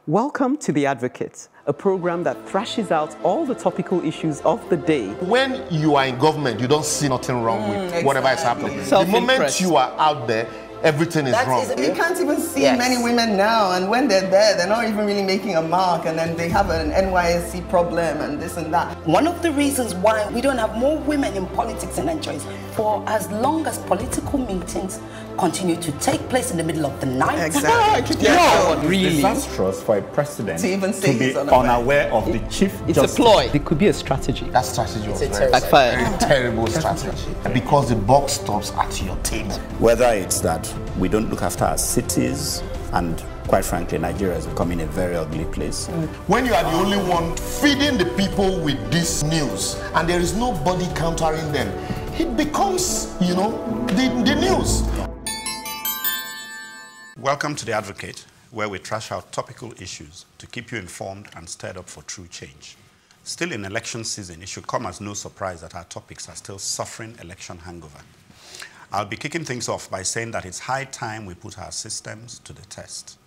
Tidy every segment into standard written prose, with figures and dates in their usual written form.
Welcome to The Advocate, a program that thrashes out all the topical issues of the day. When you are in government, you don't see nothing wrong with whatever is happening. The moment you are out there, everything is wrong. You can't even see many women now, and when they're there, they're not even really making a mark, and then they have an NYSC problem and this and that. One of the reasons why we don't have more women in politics in Nigeria is for as long as political meetings continue to take place in the middle of the night. Exactly. Really disastrous for a president to even say to be unaware of the chief It's justice. a ploy. It could be a strategy. That strategy was very terrible strategy. Because the buck stops at your table. Whether it's that we don't look after our cities, and quite frankly, Nigeria is becoming a very ugly place. When you are the only one feeding the people with this news, and there is nobody countering them, it becomes, the news. Welcome to The Advocate, where we trash out topical issues to keep you informed and stirred up for true change. Still in election season, it should come as no surprise that our topics are still suffering election hangover. I'll be kicking things off by saying that it's high time we put our systems to the test.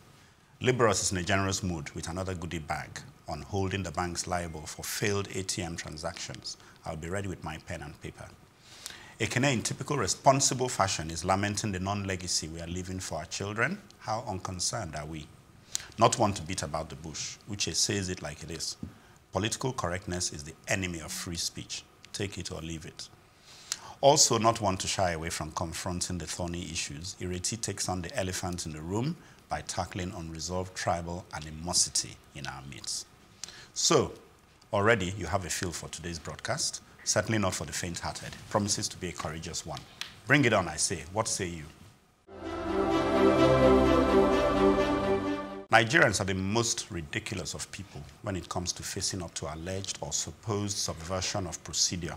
Liberals is in a generous mood with another goodie bag on holding the banks liable for failed ATM transactions. I'll be ready with my pen and paper. Ekene, in typical responsible fashion, is lamenting the non-legacy we are leaving for our children. How unconcerned are we? Not one to beat about the bush. Uche says it like it is. Political correctness is the enemy of free speech. Take it or leave it. Also not one to shy away from confronting the thorny issues. Ireti takes on the elephant in the room by tackling unresolved tribal animosity in our midst. So, already you have a feel for today's broadcast. Certainly not for the faint-hearted. Promises to be a courageous one. Bring it on, I say. What say you? Nigerians are the most ridiculous of people when it comes to facing up to alleged or supposed subversion of procedure.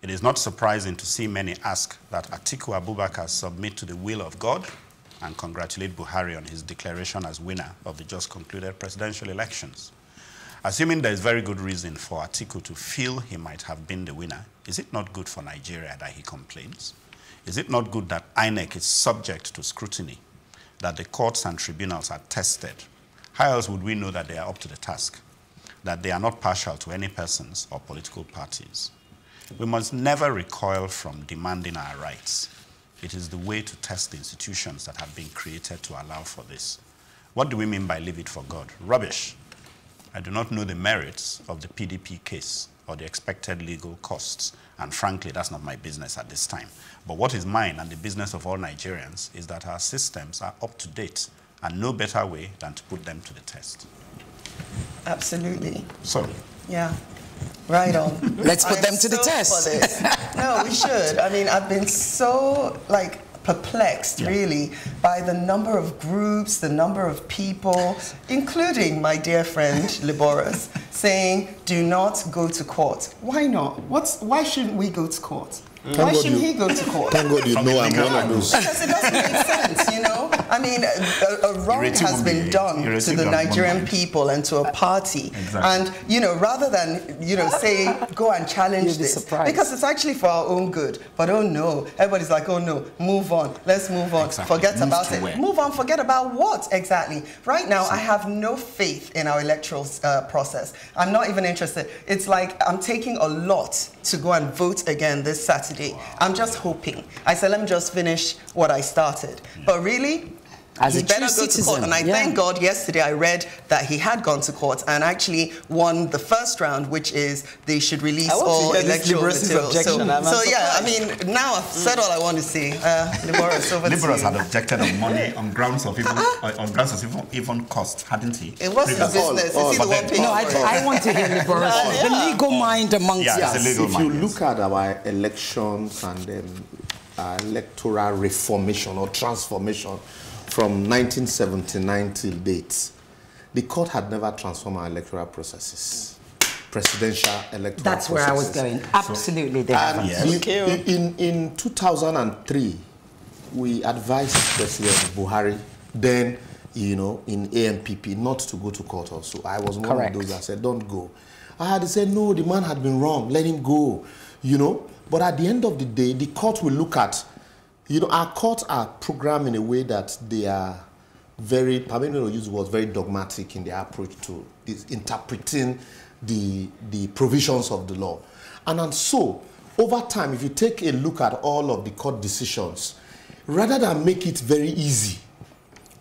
It is not surprising to see many ask that Atiku Abubakar submit to the will of God and congratulate Buhari on his declaration as winner of the just concluded presidential elections. Assuming there is very good reason for Atiku to feel he might have been the winner, is it not good for Nigeria that he complains? Is it not good that INEC is subject to scrutiny, that the courts and tribunals are tested? How else would we know that they are up to the task, that they are not partial to any persons or political parties? We must never recoil from demanding our rights. It is the way to test the institutions that have been created to allow for this. What do we mean by leave it for God? Rubbish. I do not know the merits of the PDP case or the expected legal costs, and frankly, that's not my business at this time. But what is mine and the business of all Nigerians is that our systems are up to date, and no better way than to put them to the test. Absolutely. So, yeah. Right on. Let's put them to the test. For this. No, we should. I mean, I've been so, perplexed, really, by the number of groups, the number of people, including my dear friend, Liboris, saying, do not go to court. Why not? Why shouldn't we go to court? Why shouldn't he go to court? Thank God you know I'm one of those. Because it doesn't make sense, I mean, a wrong has been done to the Nigerian people and to a party. Exactly. And, rather than, say, go and challenge this. Because it's actually for our own good. But, oh, no. Everybody's like, oh, no, move on. Let's move on. Exactly. Forget about it. Move on. Forget about what, exactly? Right now, I have no faith in our electoral process. I'm not even interested. It's like I'm taking a lot to go and vote again this Saturday. Wow. I'm just hoping. I said, let me just finish what I started. But really, he better go to court. And I thank God yesterday I read that he had gone to court and actually won the first round, which is they should release all electoral material. So yeah, I mean, now I've said all I want to say. Liberals had objected on money on grounds of even cost, hadn't he? It was his business. Is he the one paying? No, I want to hear Liberals. The legal mind amongst us. If you look at our elections and electoral reformation or transformation, from 1979 till date, the court had never transformed our electoral processes, presidential electoral processes. That's where I was going. Absolutely, they haven't. Yes. In 2003, we advised President Buhari, then, in AMPP, not to go to court also. I was one of those that said, don't go. I had to say, no, the man had been wrong, let him go, But at the end of the day, the court will look at, our courts are programmed in a way that they very, permit me to use the word, very dogmatic in their approach to this, interpreting the provisions of the law. And so, over time, if you take a look at all of the court decisions, rather than make it very easy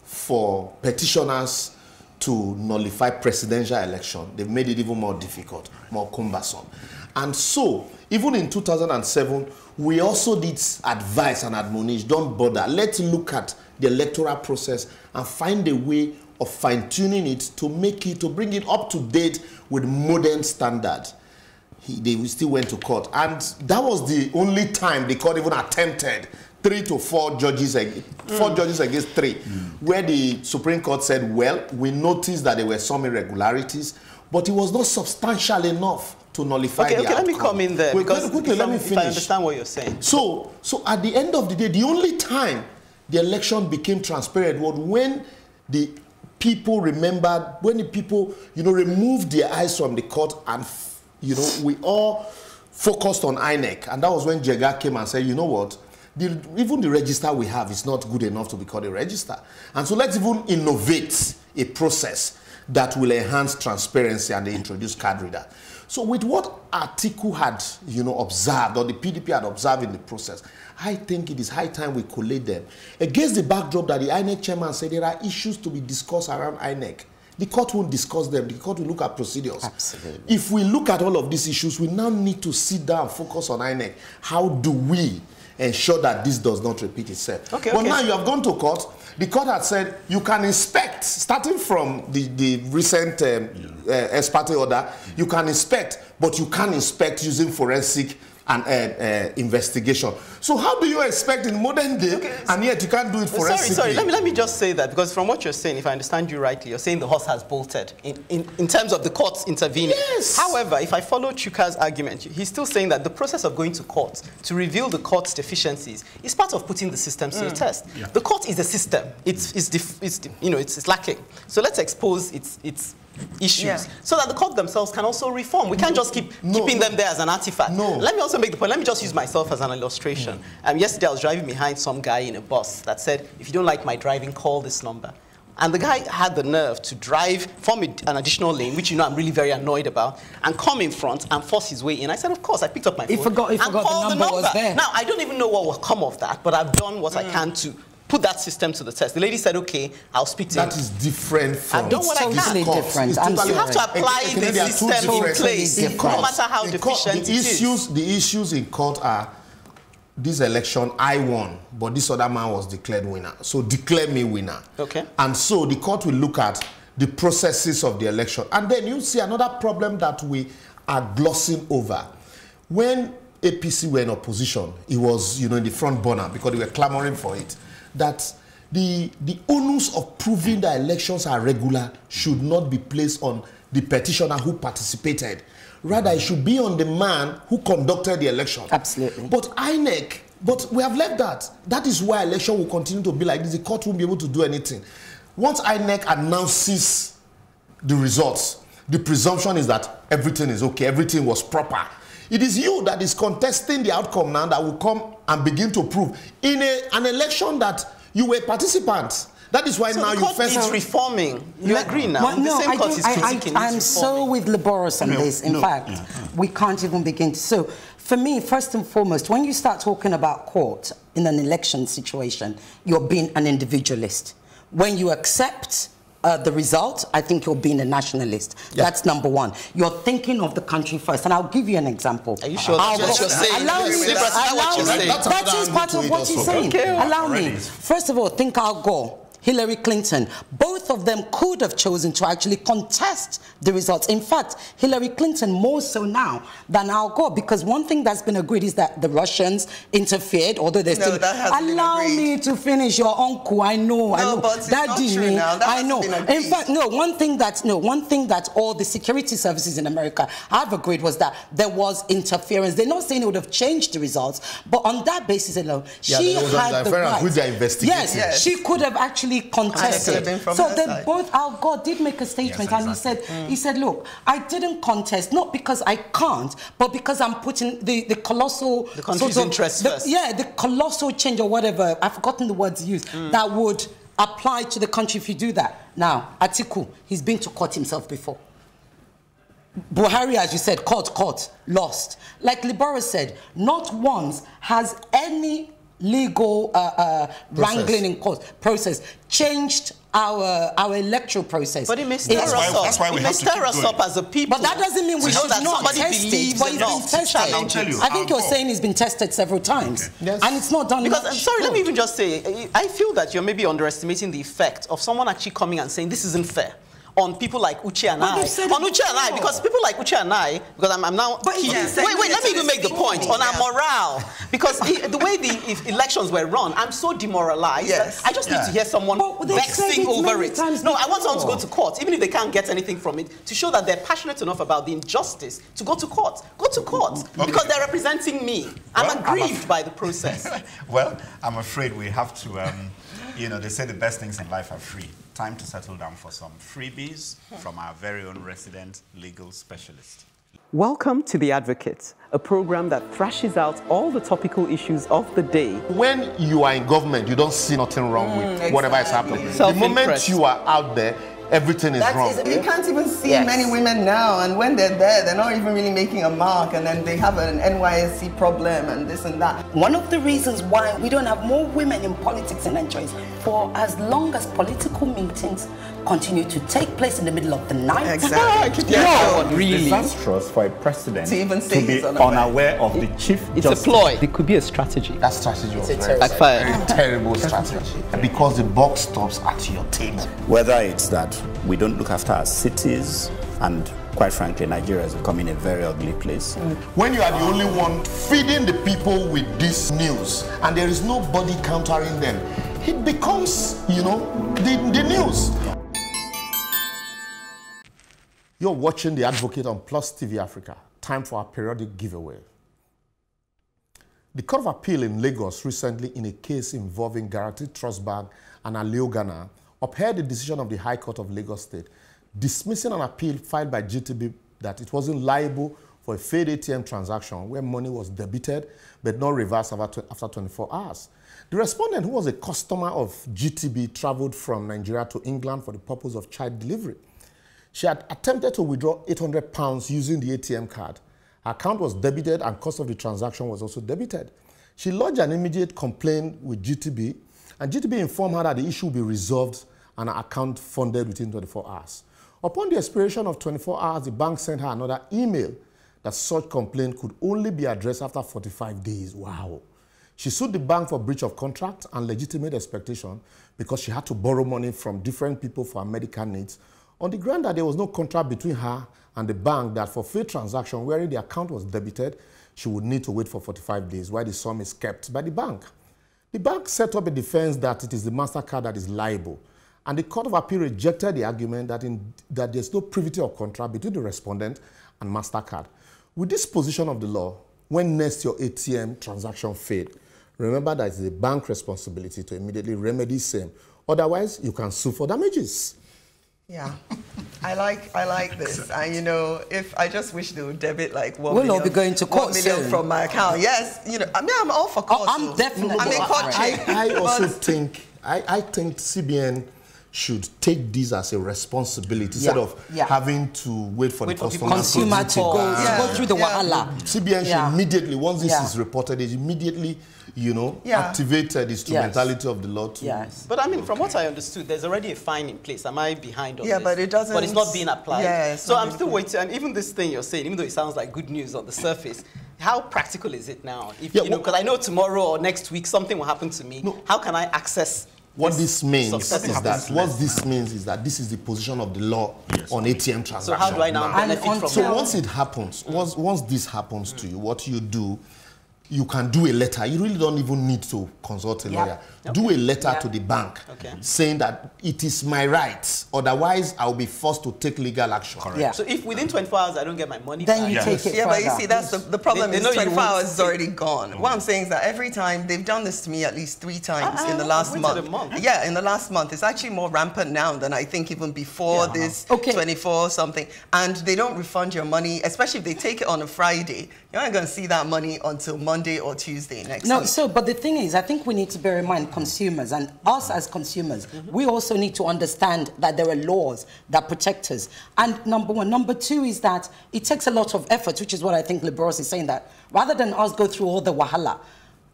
for petitioners to nullify presidential election, they've made it even more difficult, more cumbersome. And so, even in 2007, we also did advise and admonish, don't bother. Let's look at the electoral process and find a way of fine-tuning it to make it, to bring it up to date with modern standards. They still went to court. And that was the only time the court even attempted 3 to 4 judges, 4 judges against 3, where the Supreme Court said, well, we noticed that there were some irregularities, but it was not substantial enough to nullify the outcome. Let me come in there, because quickly, let me finish. If I understand what you're saying. So at the end of the day, the only time the election became transparent was when the people remembered, when the people, removed their eyes from the court and, we all focused on INEC. And that was when Jega came and said, you know what? Even the register we have is not good enough to be called a register. And so let's even innovate a process that will enhance transparency, and they introduce card reader. So with what Atiku had, observed, or the PDP had observed in the process, I think it is high time we collate them. Against the backdrop that the INEC chairman said there are issues to be discussed around INEC. The court won't discuss them. The court will look at procedures. Absolutely. If we look at all of these issues, we now need to sit down and focus on INEC. How do we ensure that this does not repeat itself? But now you have gone to court. The court has said you can inspect, starting from the recent ex parte order, you can inspect, but you can't inspect using forensic and investigation. So how do you expect in modern day, and yet you can't do it forensically? Sorry, let me just say that, because from what you're saying, if I understand you rightly, you're saying the horse has bolted in terms of the courts intervening. Yes. However, if I follow Chuka's argument, he's still saying that the process of going to court to reveal the court's deficiencies is part of putting the system to the test. Yeah. The court is a system. It's lacking. So let's expose its issues so that the court themselves can also reform. We can't just keep keeping them there as an artifact. Let me also make the point. Let me just use myself as an illustration. Yesterday I was driving behind some guy in a bus that said, if you don't like my driving, call this number. And the guy had the nerve to drive from an additional lane, which I'm really very annoyed about, and come in front and force his way in. I said, of course. I picked up my phone and called the number. Was there. Now, I don't even know what will come of that, but I've done what I can to put that system to the test. The lady said, okay, I'll speak to him. That is different from... I've done what I can. Totally different. You have to apply the system in place, no matter how deficient it is. The issues in court are, this election, I won, but this other man was declared winner. So declare me winner. Okay. And so the court will look at the processes of the election. And then you see another problem that we are glossing over. When APC were in opposition, it was, in the front burner because they were clamoring for it, that the onus of proving that elections are regular should not be placed on the petitioner who participated. Rather, it should be on the man who conducted the election. Absolutely. But INEC, we have left that. That is why election will continue to be like this. The court won't be able to do anything. Once INEC announces the results, the presumption is that everything is okay, everything was proper. It is you that is contesting the outcome now that will come and begin to prove in an election that you were participants. That is why now you first... So reforming. You agree now? Well, no, I'm so with Laboros on this. In fact, we can't even begin to... So, for me, first and foremost, when you start talking about court in an election situation, you're being an individualist. When you accept the result, I think you're being a nationalist. Yeah. That's number one. You're thinking of the country first. And I'll give you an example. Are you sure that's what you're saying? Allow me. That is part of what you're saying. Allow me. First of all, think Al Gore, Hillary Clinton, both of them could have chosen to actually contest the results. In fact, Hillary Clinton more so now than Al Gore, because one thing that's been agreed is that the Russians interfered, although they're still... Allow me to finish, your uncle, I know. But it's not true now. I know. In fact, one thing that all the security services in America have agreed was that there was interference. They're not saying it would have changed the results, but on that basis alone, she had the right. Yes, she could have actually contested. So they both, Al Gore did make a statement, and he said, look, I didn't contest, not because I can't, but because I'm putting the colossal... The country's interest first. The colossal change or whatever, I've forgotten the words used, that would apply to the country if you do that. Now, Atiku, he's been to court himself before. Buhari, as you said, court, lost. Like Libora said, not once has any legal wrangling in court process changed our electoral process. But it may stir us up. That's why we have to keep going. As a people. But that doesn't mean we should not test it. But it's been tested. I'll tell you. I think you're saying it's been tested several times. Okay. Yes. And it's not done. Because, I'm sorry, let me even just say, I feel that you're maybe underestimating the effect of someone actually coming and saying this isn't fair on people like Uche and I. On Uche and I, because people like Uche and I, because I'm now... Wait, let me even make the point. On our morale. Because the way the elections were run, I'm so demoralized. Yes. I just need to hear someone vexing over it. No, I want someone to go to court, even if they can't get anything from it, to show that they're passionate enough about the injustice to go to court. Go to court. Okay. Because they're representing me. I'm aggrieved by the process. Well, I'm afraid we have to... they say the best things in life are free. Time to settle down for some freebies from our very own resident legal specialist. Welcome to The Advocate, a program that thrashes out all the topical issues of the day. When you are in government, you don't see nothing wrong with whatever is happening. The moment you are out there, everything is wrong. You can't even see many women now, and when they're there, they're not even really making a mark, and then they have an NYSC problem and this and that. One of the reasons why we don't have more women in politics in Nigeria is for as long as political meetings continue to take place in the middle of the night. Exactly. Really disastrous for a president to even say to be unaware of the chief It's justice. a ploy. It could be a strategy. That strategy was very terrible strategy. Because the buck stops at your table. Whether it's that we don't look after our cities, and quite frankly, Nigeria is becoming a very ugly place. When you are the only one feeding the people with this news, and there is nobody countering them, it becomes, the news. You're watching The Advocate on Plus TV Africa. Time for our periodic giveaway. The Court of Appeal in Lagos recently, in a case involving Guaranteed Trust Bank and Aleo Ghana, upheld the decision of the High Court of Lagos State, dismissing an appeal filed by GTB that it wasn't liable for a failed ATM transaction where money was debited but not reversed after 24 hours. The respondent, who was a customer of GTB, traveled from Nigeria to England for the purpose of child delivery. She had attempted to withdraw £800 using the ATM card. Her account was debited and cost of the transaction was also debited. She lodged an immediate complaint with GTB, and GTB informed her that the issue would be resolved and her account funded within 24 hours. Upon the expiration of 24 hours, the bank sent her another email that such complaint could only be addressed after 45 days. Wow. She sued the bank for breach of contract and legitimate expectation because she had to borrow money from different people for her medical needs, on the ground that there was no contract between her and the bank that for failed transaction wherein the account was debited, she would need to wait for 45 days while the sum is kept by the bank. The bank set up a defense that it is the MasterCard that is liable, and the Court of Appeal rejected the argument that there's no privity of contract between the respondent and MasterCard. With this position of the law, when next your ATM transaction failed, remember that it's the bank responsibility to immediately remedy same. Otherwise, you can sue for damages. Yeah, I like this. If I just wish they would debit like we'll all be going to court 1 million soon. from my account. Yes, I'm all for court. I'm definitely. I also think CBN should take this as a responsibility instead of having to wait for the consumer to go through the wahala. CBN should immediately, once this is reported, they immediately, activate the instrumentality of the law. Yes. But I mean, from what I understood, there's already a fine in place. Am I behind on this? Yeah, but it doesn't. But it's not being applied. Yeah, so I'm still waiting. And even this thing you're saying, even though it sounds like good news on the surface, how practical is it now? If, because I know tomorrow or next week something will happen to me. No. How can I access? What this means is that this is the position of the law on ATM transactions. So how do I now benefit from that? So once it happens, once this happens to you, what you do, you can do a letter. You really don't even need to consult a lawyer. Do a letter to the bank saying that it is my right. Otherwise, I'll be forced to take legal action. Correct. Yeah. So if within 24 hours I don't get my money then you take it further. But you see, that's the problem. Is 24 hours is already gone. What I'm saying is that every time, they've done this to me at least 3 times in the last month. Yeah, in the last month. It's actually more rampant now than I think even before this 24 something. And they don't refund your money, especially if they take it on a Friday. You're not going to see that money until Monday. Monday or Tuesday next week. No, so, but the thing is, I think we need to bear in mind consumers, and us as consumers, we also need to understand that there are laws that protect us. And number one. Number two is that it takes a lot of effort, which is what I think Liberos is saying, that rather than us go through all the wahala,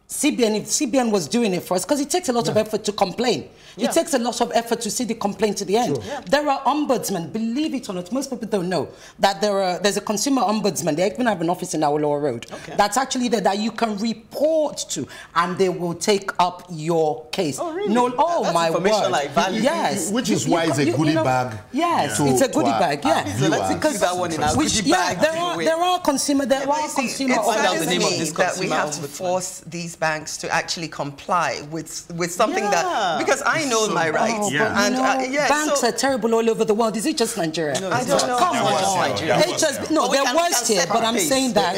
CBN, if CBN was doing it for us, because it takes a lot of effort to complain. It takes a lot of effort to see the complaint to the end. There are ombudsmen, believe it or not, most people don't know that there's a consumer ombudsman. They even have an office in our Lower Road. That's actually there that you can report to, and they will take up your case. Oh, really? No, That's my information word. Like value. Yes. Which is why it's a goodie bag. Yes, it's a goodie bag. So let's include that one in our goodie bag. There are consumer. There are consumer. It's the name of this that we have to force these banks to actually comply with something that, because I know my rights. Banks are terrible all over the world. Is it just Nigeria? No, I don't know. Come on. They're worse here, but I'm saying that.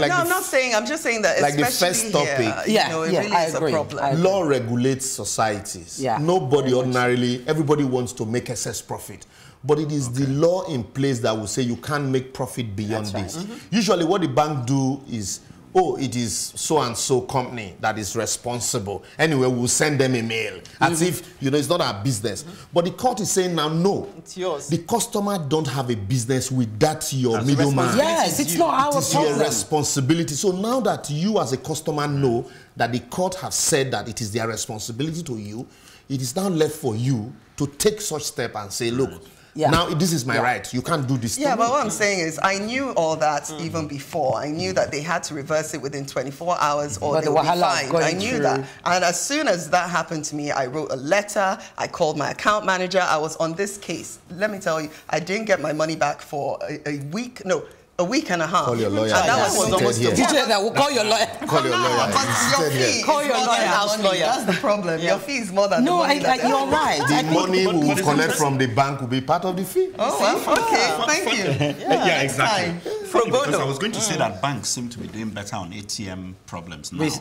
No, I'm not saying, I'm just saying that like the first topic, it really is a problem. Law regulates societies. Nobody ordinarily, everybody wants to make excess profit. But it is the law in place that will say you can't make profit beyond this. Usually what the bank do is, oh, it is so-and-so company that is responsible. Anyway, we'll send them a mail. As if, it's not our business. But the court is saying now, no. It's yours. The customer don't have a business with that your middleman. Yes, it's not our problem. It's your responsibility. So now that you as a customer know that the court have said that it is their responsibility to you, it is now left for you to take such step and say, look, now this is my right. You can't do this. But what I'm saying is, I knew all that even before. I knew that they had to reverse it within 24 hours or they would be fined. I knew that. And as soon as that happened to me, I wrote a letter. I called my account manager. I was on this case. Let me tell you, I didn't get my money back for a week. No. A week and a half. Call your lawyer. And that was almost Did you hear that? We'll call your lawyer. Call your lawyer. But your fee Call your lawyer. That's the problem. Your fee is more than the money. You're right. The money we will collect from the bank will be part of the fee. Oh, well, okay. Thank you. Yeah, exactly. Because I was going to say that banks seem to be doing better on ATM problems now. Yes.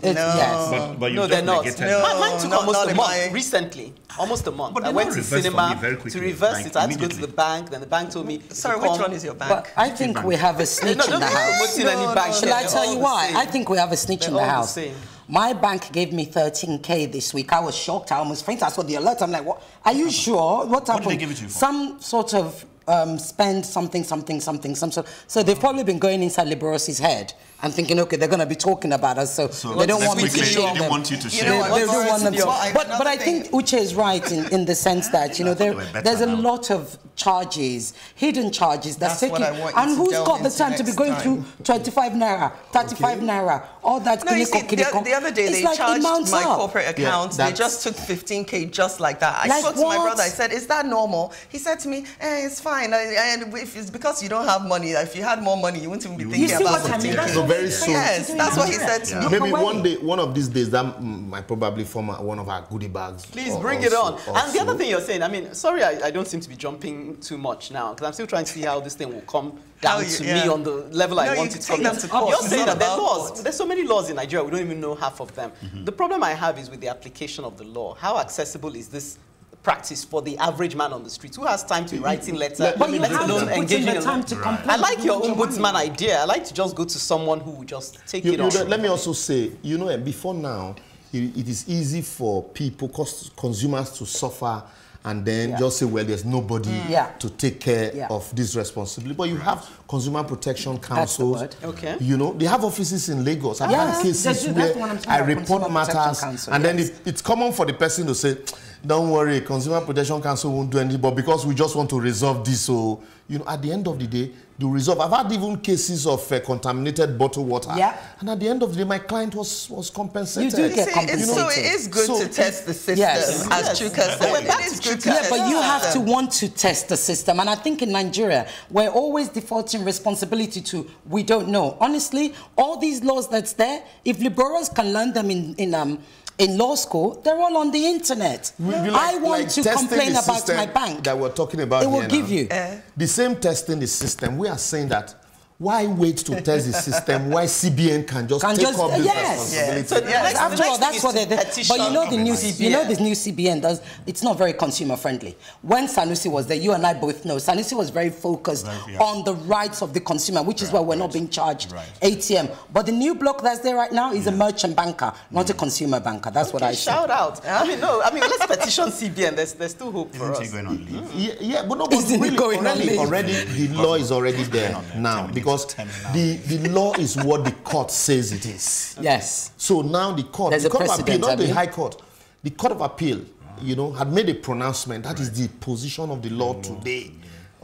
But No, they're not. Mine took almost a month my... recently. Almost a month. But I went to cinema to reverse it. I had to go to the bank. Then the bank told me. Sorry, which one is your bank? But I think we have a snitch in the house. Shall I tell you why? I think we have a snitch in the house. My bank gave me 13K this week. I was shocked. I almost fainted. I saw the alert. I'm like, what? Are you sure? What happened? What did they give it to you for? Some sort of spend something. So they've probably been going inside Liberos's head and thinking, okay, they're going to be talking about us, so they don't want me to show them. They want you to show them. They don't want them to. But I think Uche is right in the sense that, there's a lot of charges, hidden charges that's taking. And who's got the time to be going through 25 naira, 35 naira, all that? No, you see, the other day they charged my corporate account. They just took 15K just like that. I spoke to my brother. I said, is that normal? He said to me, it's fine. And if it's because you don't have money, if you had more money, you wouldn't even be thinking about 15K. Very soon. Yes, that's what he said to me. Maybe one of these days, that might probably form one of our goodie bags. Please bring it on. And the other thing you're saying, I mean, sorry, I don't seem to be jumping too much now, because I'm still trying to see how this thing will come down to me on the level I want it to come down to. You're saying that there are laws. There's so many laws in Nigeria, we don't even know half of them. The problem I have is with the application of the law. How accessible is this practice for the average man on the streets who has time to be writing letters, let alone engaging in time to complain. I like your ombudsman idea. I like to just go to someone who will just take it on. Let me also say, before now, it is easy for people, consumers to suffer and then just say, well, there's nobody to take care of this responsibility. But you have consumer protection councils. They have offices in Lagos. I've had cases where I report matters, and then it's common for the person to say, don't worry, Consumer Protection Council won't do anything, but because we just want to resolve this, so, at the end of the day, they resolve. I've had even cases of contaminated bottled water. And at the end of the day, my client was compensated. You do get compensated. So it is good to test the system, as Chuka said. It is good to test but you have to want to test the system. And I think in Nigeria, we're always defaulting responsibility to, we don't know. Honestly, all these laws that's there, if liberals can learn them in law school, they're all on the internet. I want to complain about my bank. That we're talking about it will give you. The same testing the system. We are saying that Why wait to test the system? Why CBN can just take up this responsibility? So after all, that's what they did. But you know, this new CBN does. It's not very consumer friendly. When Sanusi was there, you and I both know Sanusi was very focused on the rights of the consumer, which is why we're not being charged ATM. But the new block that's there right now is a merchant banker, not a consumer banker. That's what I say. Shout out. I mean, let's petition CBN. There's still hope for us. Isn't he going on leave? Yeah, but no, but really, already the law is already there now, because the law is what the court says it is. Yes. So now the court of appeal, not the High Court, the Court of Appeal, had made a pronouncement. That is the position of the law today.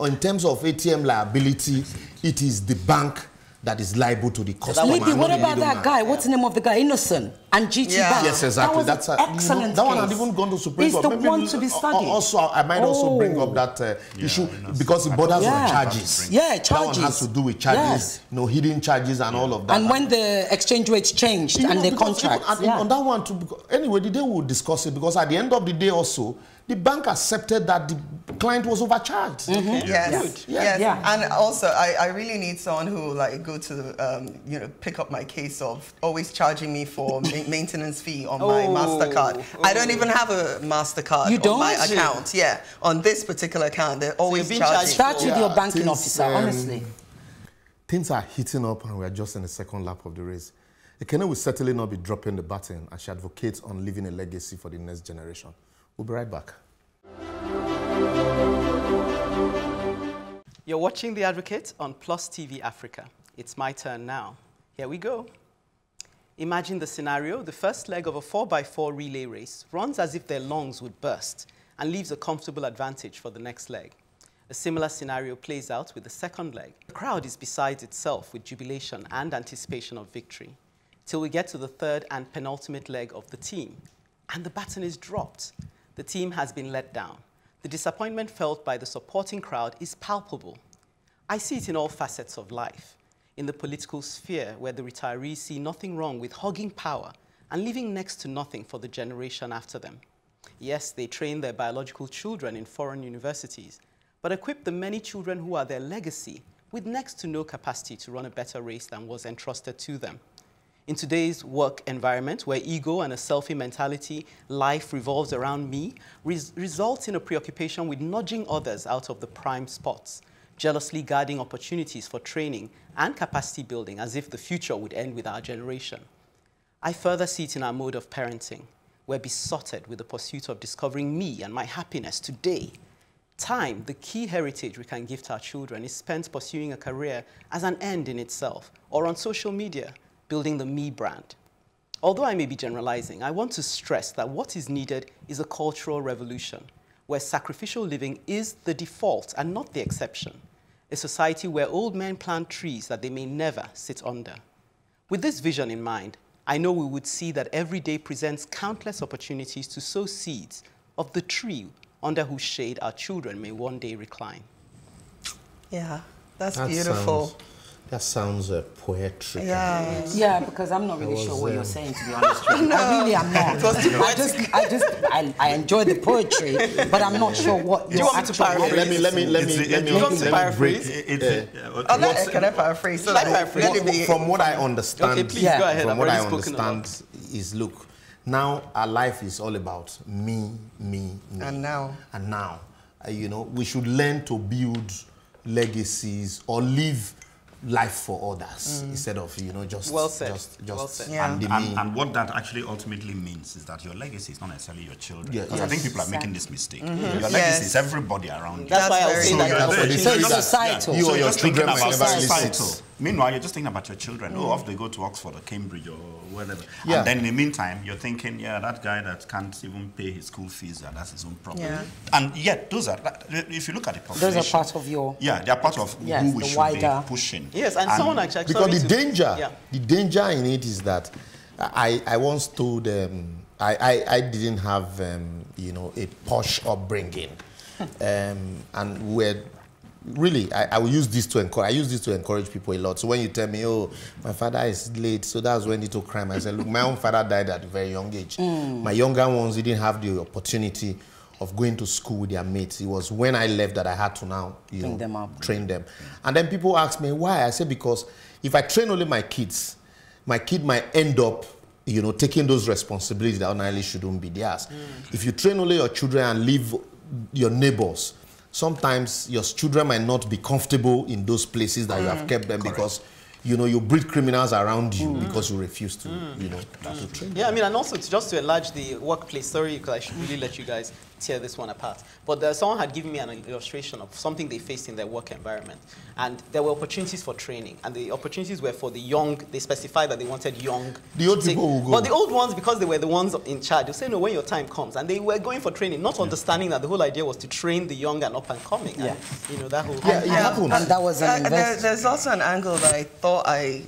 In terms of ATM liability, it is the bank that is liable to the customer. What about that guy? What's the name of the guy? Innocent and GT Bank. Yes, exactly. That's excellent. That one had even gone to Supreme Court. It's the one to be studied. Also, I might also bring up that issue because it borders on charges. Yeah, charges. That one has to do with charges, hidden charges and all of that. And when the exchange rates changed and the contracts. On that one too. Anyway, the day we'll discuss it, because at the end of the day also, the bank accepted that the client was overcharged. Yes. And also, I really need someone who go to pick up my case of always charging me for maintenance fee on my MasterCard. I don't even have a MasterCard on my account. Yeah, on this particular account, they're always charging. Start with your banking officer, honestly. Things are heating up, and we're just in the second lap of the race. Ekene will certainly not be dropping the baton as she advocates on leaving a legacy for the next generation. We'll be right back. You're watching The Advocate on Plus TV Africa. It's my turn now. Here we go. Imagine the scenario. The first leg of a 4x4 relay race runs as if their lungs would burst and leaves a comfortable advantage for the next leg. A similar scenario plays out with the second leg. The crowd is beside itself with jubilation and anticipation of victory, till we get to the third and penultimate leg of the team, and the baton is dropped. The team has been let down. The disappointment felt by the supporting crowd is palpable. I see it in all facets of life. In the political sphere, where the retirees see nothing wrong with hogging power and leaving next to nothing for the generation after them. Yes, they train their biological children in foreign universities, but equip the many children who are their legacy with next to no capacity to run a better race than was entrusted to them. In today's work environment, where ego and a selfie mentality, life revolves around me, results in a preoccupation with nudging others out of the prime spots, jealously guarding opportunities for training and capacity building as if the future would end with our generation. I further see it in our mode of parenting. We're besotted with the pursuit of discovering me and my happiness today. Time, the key heritage we can give to our children, is spent pursuing a career as an end in itself, or on social media, building the me brand. Although I may be generalizing, I want to stress that what is needed is a cultural revolution, where sacrificial living is the default and not the exception. A society where old men plant trees that they may never sit under. With this vision in mind, I know we would see that every day presents countless opportunities to sow seeds of the tree under whose shade our children may one day recline. Yeah, that's beautiful. That sounds poetic. Yeah, because I'm not really sure what you're saying, to be honest with you. I really am not. I enjoy the poetry, but I'm not sure what you're actually... Let me paraphrase. Can I paraphrase? From what I understand, okay, please go ahead. From what I understand is, look, now our life is all about me. And now, we should learn to build legacies or live life for others instead of just well said. And what that actually ultimately means is that your legacy is not necessarily your children. Because I think people are making this mistake. Your legacy is everybody around you. That's why I was saying that. So it's societal. You or your children might never societal. Meanwhile, you're just thinking about your children. Oh, off they go to Oxford or Cambridge or whatever. And then in the meantime, you're thinking, that guy that can't even pay his school fees, that's his own problem. And yet, those are, if you look at the population... Those are part of your... Yeah, they are part of who we should be pushing. Yes, and someone actually... Because the danger in it is that I once told them, I didn't have, a posh upbringing. And we're... Really, I will use this to encourage. I use this to encourage people a lot. So when you tell me, "Oh, my father is late," so that's when it will crime. I said, "Look, my own father died at a very young age. My younger ones didn't have the opportunity going to school with their mates. It was when I left that I had to now train them. And then people ask me why. I say because if I train only my kids, my kid might end up taking those responsibilities that ordinarily shouldn't be theirs. If you train only your children and leave your neighbors, sometimes your children might not be comfortable in those places that you have kept them because you breed criminals around you because you refuse to, to train them. Yeah, I mean, and also just to enlarge the workplace, sorry, because I should really let you guys tear this one apart. But someone had given me an illustration of something they faced in their work environment. And there were opportunities for training. And the opportunities were for the young. They specified that they wanted young. The old people will go. But the old ones, because they were the ones in charge, they'll say, no, when your time comes. And they were going for training, not understanding that the whole idea was to train the young and up and coming. Yeah. And, that whole... Yeah, it happened. And that was an investment. There's also an angle that I thought I,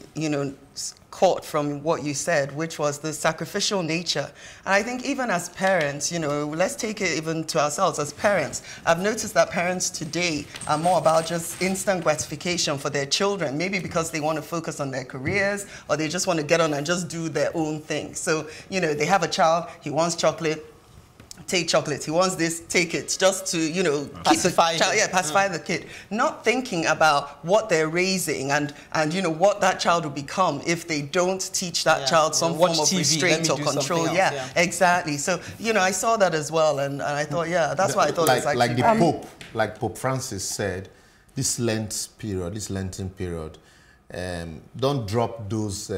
caught from what you said, which was the sacrificial nature. And I think even as parents, let's take it even to ourselves as parents. I've noticed that parents today are more about just instant gratification for their children, maybe because they want to focus on their careers or they just want to get on and just do their own thing. So, they have a child, he wants chocolate, take chocolate. He wants this, take it, just to, pacify keep the child, pacify the kid. Not thinking about what they're raising and what that child will become if they don't teach that child some form of restraint or control. Exactly. So, I saw that as well, and I thought, that's why I thought it's like the Pope, like Pope Francis said, this Lenten period, don't drop those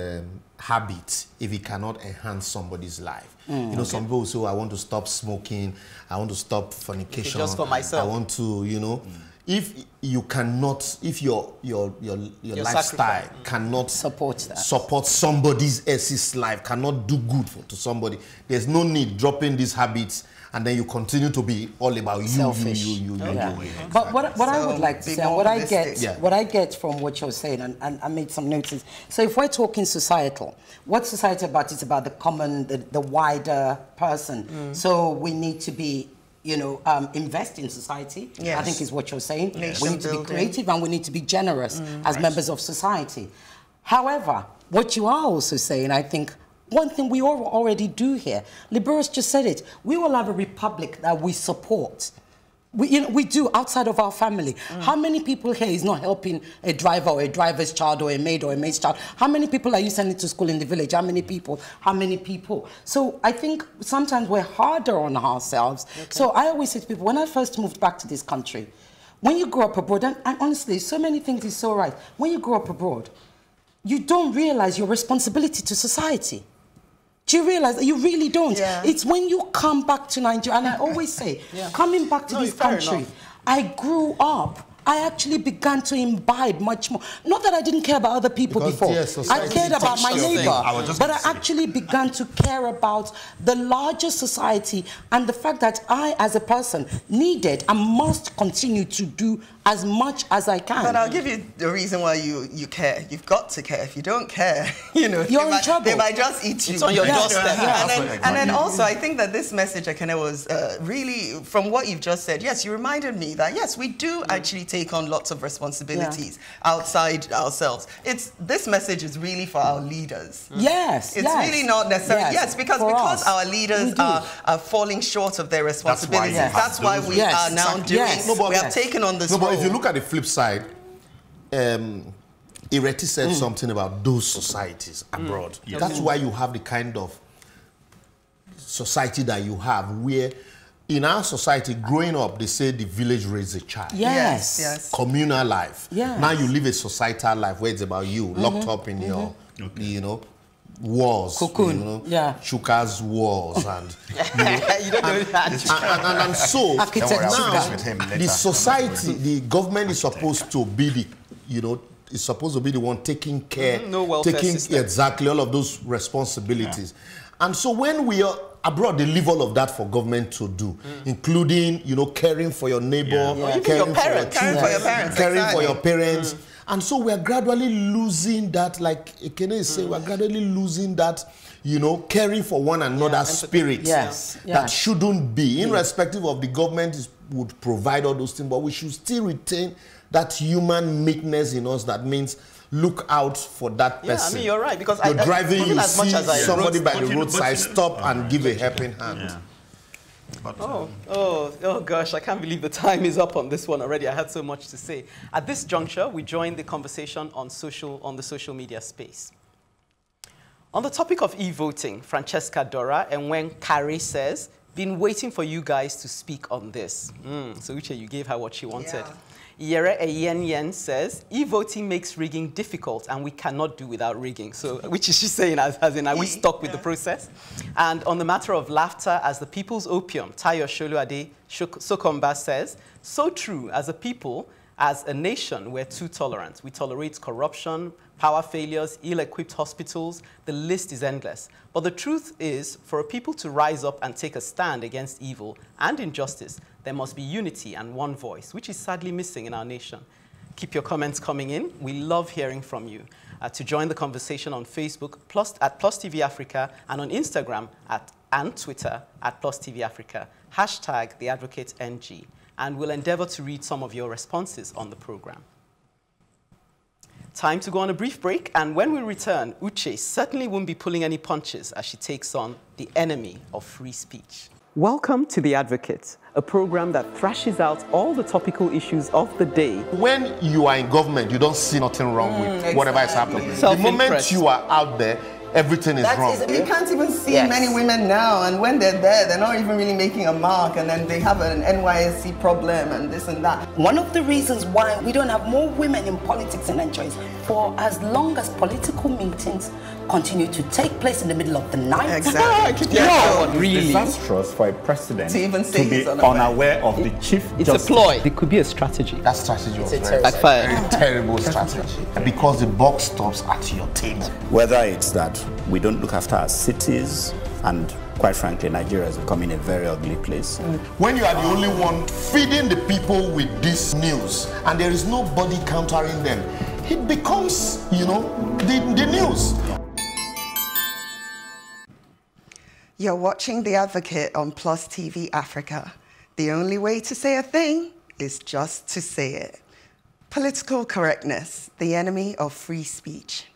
habits if it cannot enhance somebody's life. Some people say, I want to stop smoking, I want to stop fornication. Just for myself. I want to, if you cannot, if your lifestyle cannot support somebody else's life, cannot do good to somebody, there's no need dropping these habits and then you continue to be all about selfish. But what I would like to say, and what I get from what you're saying, and I made some notes. So if we're talking societal, what's society about? It's about the common, the wider person. So we need to be, invest in society. I think is what you're saying. We need to be creative and we need to be generous as members of society. However, what you are also saying, I think, one thing we all already do here, Liberals just said it, we will have a republic that we support. We do outside of our family. How many people here is not helping a driver or a driver's child or a maid or a maid's child? How many people are you sending to school in the village? How many people? How many people? So I think sometimes we're harder on ourselves. So I always say to people, when I first moved back to this country, when you grow up abroad, and honestly, so many things is so right. When you grow up abroad, you don't realize your responsibility to society. Do you realize that you really don't? It's when you come back to Nigeria, and I always say, coming back to this country, I grew up. I actually began to imbibe much more. Not that I didn't care about other people before. I cared about my neighbor. But I actually began to care about the larger society and the fact that I, as a person, needed and must continue to do as much as I can. But I'll give you the reason why you care. You've got to care. If you don't care, you're in trouble. They might just eat you. It's on your doorstep. And then also, I think that this message, Akene, was really, from what you've just said, yes, you reminded me that, yes, we do actually take on lots of responsibilities outside ourselves. This message is really for our leaders. Yes. It's really not necessarily, because our leaders are falling short of their responsibilities. That's why we are now doing, we have taken on this role. If you look at the flip side, Ireti said something about those societies abroad. That's why you have the kind of society that you have, where in our society, growing up, they say the village raised a child. Yes. Communal life. Now you live a societal life where it's about you, locked up in your, walls, cocoon, Chuka's walls, and you don't know that. And so now the society, the government is supposed to be the, is supposed to be the one taking care, taking exactly all of those responsibilities. And so when we are abroad, they leave all of that for government to do, including, caring for your neighbor, caring for your children, caring for your parents. And so we're gradually losing that, like Ekene is saying, we're gradually losing that, caring for one another spirit that shouldn't be, irrespective of the government would provide all those things, but we should still retain that human meekness in us that means look out for that person. I mean, you're right, because you're driving, you see somebody by the roadside, stop and give a helping hand. But, oh gosh, I can't believe the time is up on this one already. I had so much to say. At this juncture, we join the conversation on the social media space. On the topic of e-voting, Francesca Dora and when Carrie says, been waiting for you guys to speak on this. So Uche, you gave her what she wanted. Yere Eyen says, e-voting makes rigging difficult and we cannot do without rigging. So, which is she saying as in, are we stuck with the process? And on the matter of laughter as the people's opium, Tayo Sholuade Sokomba says, so true, as a people, as a nation, we're too tolerant. We tolerate corruption, power failures, ill-equipped hospitals. The list is endless. But the truth is, for a people to rise up and take a stand against evil and injustice, there must be unity and one voice, which is sadly missing in our nation. Keep your comments coming in. We love hearing from you. To join the conversation on Facebook at Plus TV Africa and on Instagram and Twitter at Plus TV Africa, hashtag #TheAdvocateNG. And we'll endeavor to read some of your responses on the program. Time to go on a brief break, and when we return, Uche certainly won't be pulling any punches as she takes on the enemy of free speech. Welcome to The Advocate, a program that thrashes out all the topical issues of the day. When you are in government, you don't see nothing wrong with whatever is happening. The moment you are out there, everything is wrong. You can't even see many women now, and when they're there, they're not even really making a mark, and then they have an NYSC problem and this and that. One of the reasons why we don't have more women in politics in Nigeria is for as long as political meetings continue to take place in the middle of the night. Exactly. Really disastrous for a president to even say to be unaware of the chief It's justice. a ploy. It could be a strategy. That strategy was very terrible strategy. Because the buck stops at your table. Whether it's that we don't look after our cities, and quite frankly, Nigeria is becoming a very ugly place. When you are the only one feeding the people with this news, and there is nobody countering them, it becomes, the news. You're watching The Advocate on Plus TV Africa. The only way to say a thing is just to say it. Political correctness, the enemy of free speech.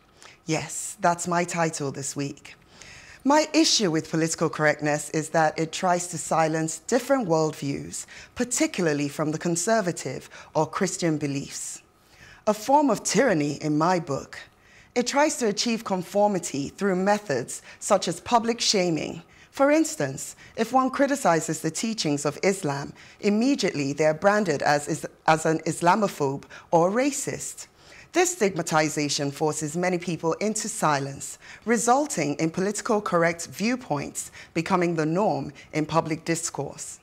Yes, that's my title this week. My issue with political correctness is that it tries to silence different worldviews, particularly from the conservative or Christian beliefs. A form of tyranny in my book. It tries to achieve conformity through methods such as public shaming. For instance, if one criticizes the teachings of Islam, immediately they're branded as an Islamophobe or racist. This stigmatization forces many people into silence, resulting in political correct viewpoints becoming the norm in public discourse.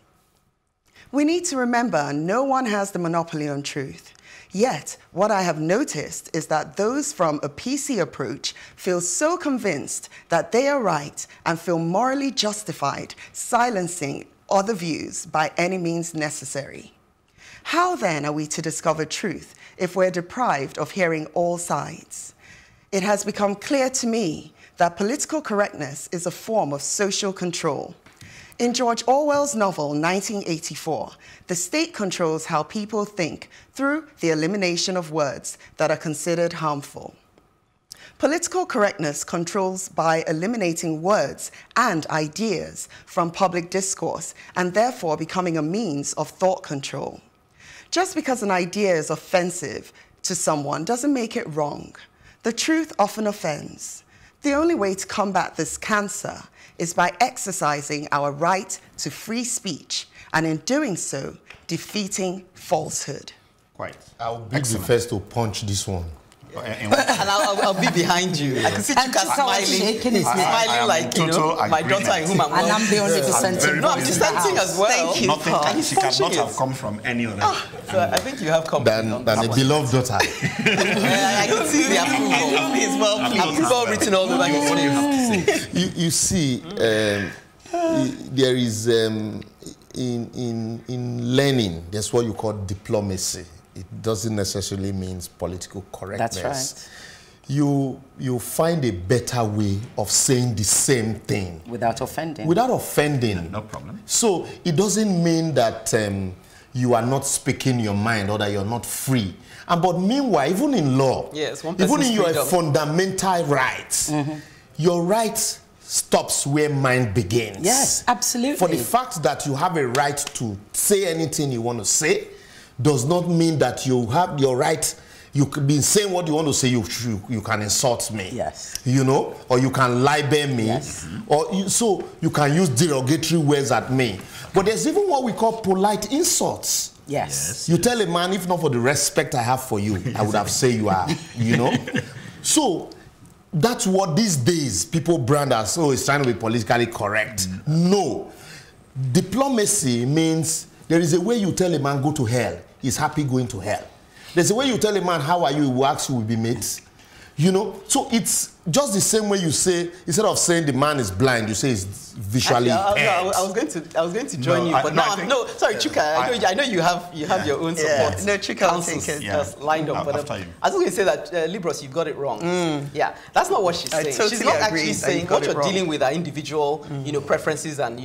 We need to remember no one has the monopoly on truth. Yet, what I have noticed is that those from a PC approach feel so convinced that they are right and feel morally justified silencing other views by any means necessary. How then are we to discover truth if we're deprived of hearing all sides? It has become clear to me that political correctness is a form of social control. In George Orwell's novel 1984, the state controls how people think through the elimination of words that are considered harmful. Political correctness controls by eliminating words and ideas from public discourse and therefore becoming a means of thought control. Just because an idea is offensive to someone doesn't make it wrong. The truth often offends. The only way to combat this cancer is by exercising our right to free speech, and in doing so, defeating falsehood. Quite. I'll be the first to punch this one. And I'll be behind you. I can see Chuka smiling like, my daughter in whom I'm and I'm the only dissenting. No, I'm dissenting as well. Thank you. Nothing she cannot have come from any other. So I think you have come than a beloved daughter. I can see the approval. He's well pleased. Approval written all over his face. You see, there is, in learning, there's what you call diplomacy. It doesn't necessarily mean political correctness. That's right. You find a better way of saying the same thing. Without offending. Without offending. No problem. So it doesn't mean that you are not speaking your mind or that you're not free. But meanwhile, even in law, yes, even in your fundamental rights, your rights stops where mine begins. Yes, absolutely. For the fact that you have a right to say anything you want to say does not mean that you have your right. You could be saying what you want to say. You can insult me. Yes. You know, or you can libel me. Yes. Or so you can use derogatory words at me. But there's even what we call polite insults. Yes. You tell a man, if not for the respect I have for you, I would have said you are. You know. So that's what these days people brand as, oh, it's trying to be politically correct. No. Diplomacy means there is a way you tell a man go to hell. He's happy going to hell. There's a way you tell a man how are you, he will ask you will be mates. You know, so it's just the same way you say, instead of saying the man is blind, you say he's visually impaired. I was going to join you, but no, sorry, Chuka, I know you have your own support. No, Chuka will take it. Just lined up. But I was going to say that, Libros, you've got it wrong. Yeah, that's not what she's saying. Totally she's not actually saying what you're dealing with are individual, preferences and,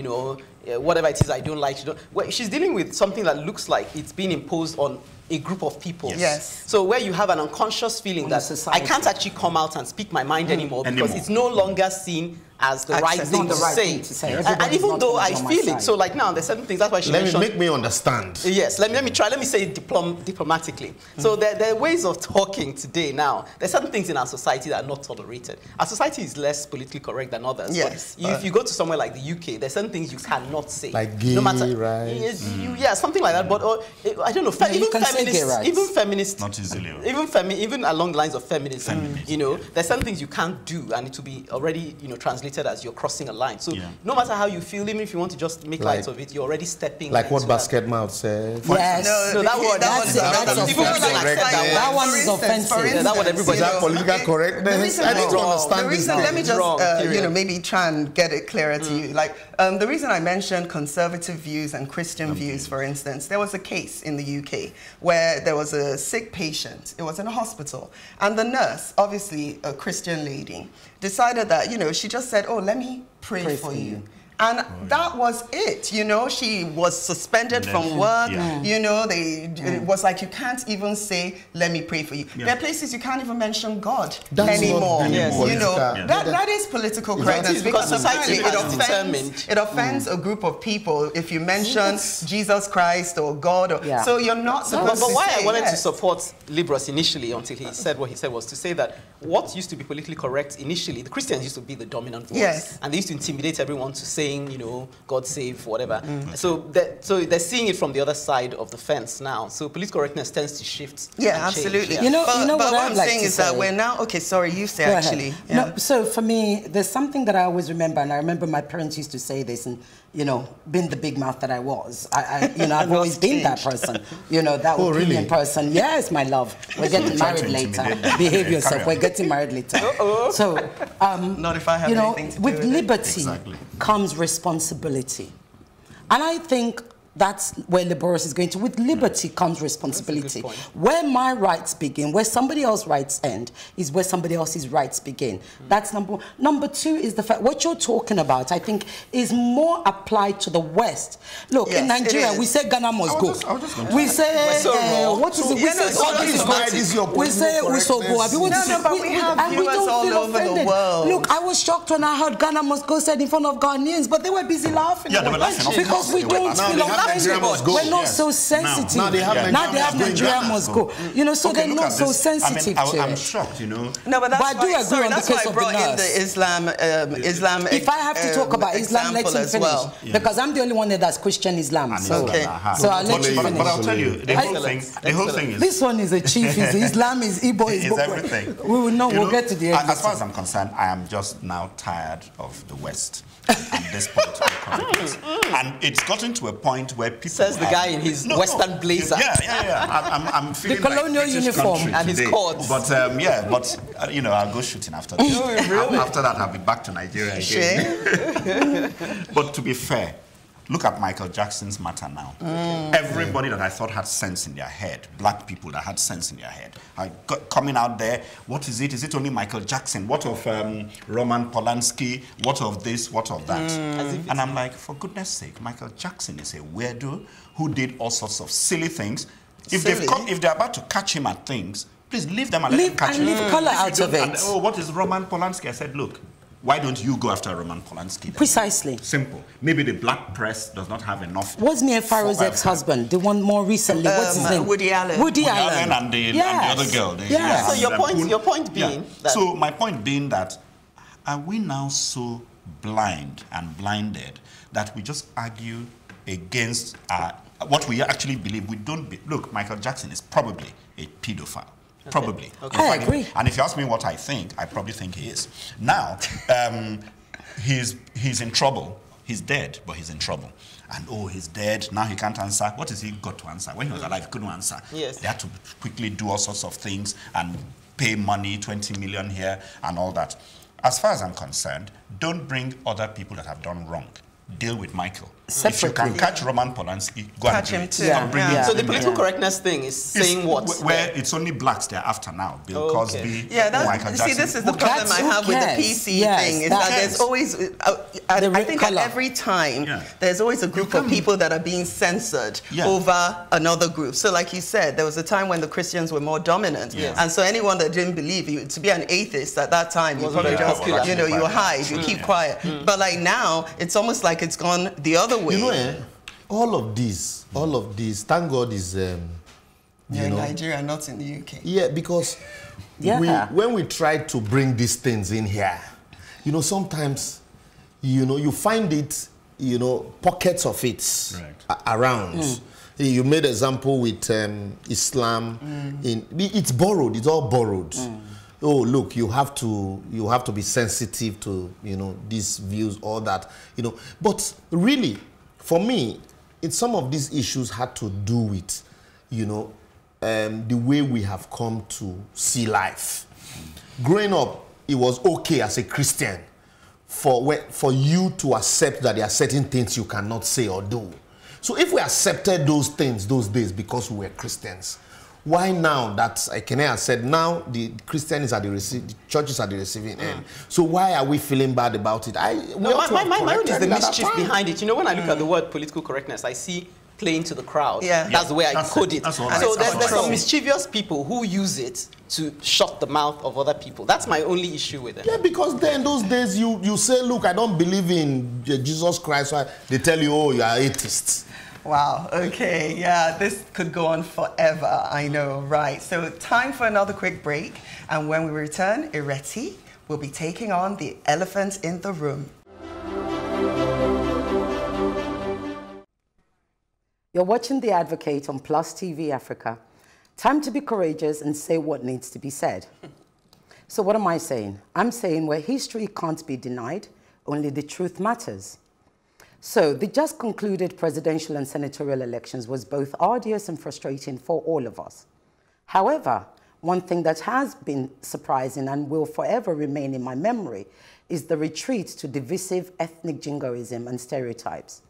whatever it is I don't like. She's dealing with something that looks like it's being imposed on a group of people. Yes. So where you have an unconscious feeling that I can't actually come out and speak my mind anymore because it's no longer seen as the right thing to say. And even though I feel it, so like now there's certain things, that's why she mentioned. Make me understand. Yes, let me try. Let me say it diplomatically. So there are ways of talking today now. There's certain things in our society that are not tolerated. Our society is less politically correct than others. Yes. But if you go to somewhere like the UK, there's certain things you cannot say. Like gay, no matter, right? Yeah, something like that. But I don't know. Even feminists, not easily. Even along the lines of feminism, there's certain things you can't do, and it will be already translated as you're crossing a line. So no matter how you feel, even if you want to just make light of it, you're already stepping. Like what Basket Mouth said. Yes. No, that word. That one is offensive. That one everybody. Is that political correctness? I need to understand this. Let me just maybe try and get it clearer to you. Like the reason I mentioned conservative views and Christian views, for instance, there was a case in the UK where there was a sick patient. It was in a hospital, and the nurse, obviously a Christian lady, decided that she just said, "Oh, let me pray for you." And that was it, She was suspended from work. It was like you can't even say, "Let me pray for you." There are places you can't even mention God anymore. That is political correctness because society it offends a group of people if you mention Jesus Christ or God. So you're not supposed to. But why I wanted to support Libros initially, until he said what he said, was to say that what used to be politically correct initially, the Christians used to be the dominant voice, and they used to intimidate everyone to saying, God save, whatever. So they're seeing it from the other side of the fence now. So political correctness tends to shift. Yeah, absolutely. But what I'm saying is that we're now, okay, sorry, you say actually. No, so for me, there's something that I always remember, and I remember my parents used to say this, and being the big mouth that I was, I've always been that person, that opinion person. Yes, my love, we're getting married later. Behave yourself. We're getting married later. So, not if I have anything to do with liberty comes responsibility, and I think that's where Liberos is going to. With liberty comes responsibility. Where my rights begin, where somebody else's rights end, is where somebody else's rights begin. That's number one. Number two is the fact, what you're talking about, I think, is more applied to the West. Look, in Nigeria, we say Ghana must go. We say, what is it? We say, we so go. No, but we have viewers all over the world. Look, I was shocked when I heard Ghana must go said in front of Ghanaians, but they were busy laughing. Yeah, they were laughing. Because we don't feel we're not so sensitive. Now they have Nigeria must go. So they're not so sensitive to it. I'm shocked, No, but that's why, that's why I brought in the Islam. If I have to talk about Islam, let me finish. Because I'm the only one that's Christian Islam. So I'll let you finish. But I'll tell you, the whole thing is... This one is a chief, is Islam, is Igbo, is everything. We will know, we'll get to the end. As far as I'm concerned, I am just now tired of the West and this political correctness. And it's gotten to a point where people... Says the guy in his Western blazer. I'm feeling the colonial like uniform and his cords. But I'll go shooting after this. After that, I'll be back to Nigeria again. But to be fair, look at Michael Jackson's matter now. Everybody that I thought had sense in their head, black people that had sense in their head, are coming out there. What is it? Is it only Michael Jackson? What of Roman Polanski? What of this? What of that? And I'm like, for goodness sake, Michael Jackson is a weirdo who did all sorts of silly things. If they're about to catch him at things, please leave them and let them catch him. Leave color out of it. And, what is Roman Polanski? I said, look, Why don't you go after Roman Polanski then? Precisely. Simple. Maybe the black press does not have enough. What's Mia Farrow's ex-husband? The one more recently. What's his name? Woody Allen. Woody Allen And the other girl. So your point being that... So my point being that, are we now so blind and blinded that we just argue against what we actually believe? We don't look, Michael Jackson is probably a pedophile. Okay. Probably. Okay. I agree. And if you ask me what I think, I probably think he is. Now, he's in trouble. He's dead, but he's in trouble. And oh, he's dead, now he can't answer. What has he got to answer? When he was alive, he couldn't answer. Yes. They had to quickly do all sorts of things and pay money, 20 million here and all that. As far as I'm concerned, don't bring other people that have done wrong. Deal with Michael. Separately. If you can catch Roman Polanski, go catch and him too. So the political correctness thing is saying what? Where it's only blacks they're after now. Bill Cosby, Michael Jackson. See, this is the problem I have with the PC thing. Is that there's always, I think at every time, there's always a group of people that are being censored over another group. So like you said, there was a time when the Christians were more dominant. And so anyone that didn't believe, you to be an atheist at that time, you probably just, you hide, you keep quiet. But like now, it's almost like it's gone the other way. You know, all of these, thank God is, in Nigeria, not in the UK. Yeah, because when we try to bring these things in here, sometimes, you find it, pockets of it around. You made example with Islam. It's borrowed. It's all borrowed. Oh, look, you have to be sensitive to these views, all that, But really, for me, some of these issues had to do with, the way we have come to see life. Growing up, it was okay as a Christian for you to accept that there are certain things you cannot say or do. So if we accepted those things those days because we were Christians, why now that Ekene has said now the Christians are the churches are the receiving end? So why are we feeling bad about it? My own is the mischief behind it. When I look at the word political correctness, I see playing to the crowd. That's the way I code it. So there's some mischievous people who use it to shut the mouth of other people. That's my only issue with it. Yeah, because then those days you say, look, I don't believe in Jesus Christ. So they tell you, oh, you are atheists. Wow, okay, yeah, this could go on forever, I know, right. So time for another quick break, and when we return, Ireti will be taking on the elephant in the room. You're watching The Advocate on Plus TV Africa. Time to be courageous and say what needs to be said. So what am I saying? I'm saying where history can't be denied, only the truth matters. So the just concluded presidential and senatorial elections was both arduous and frustrating for all of us. However, one thing that has been surprising and will forever remain in my memory is the retreat to divisive ethnic jingoism and stereotypes.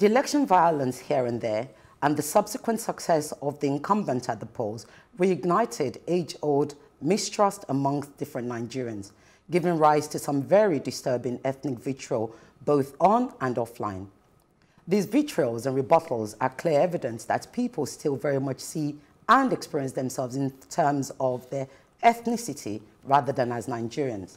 The election violence here and there and the subsequent success of the incumbent at the polls reignited age-old mistrust amongst different Nigerians, giving rise to some very disturbing ethnic vitriol both on and offline. These vitrials and rebuttals are clear evidence that people still very much see and experience themselves in terms of their ethnicity rather than as Nigerians.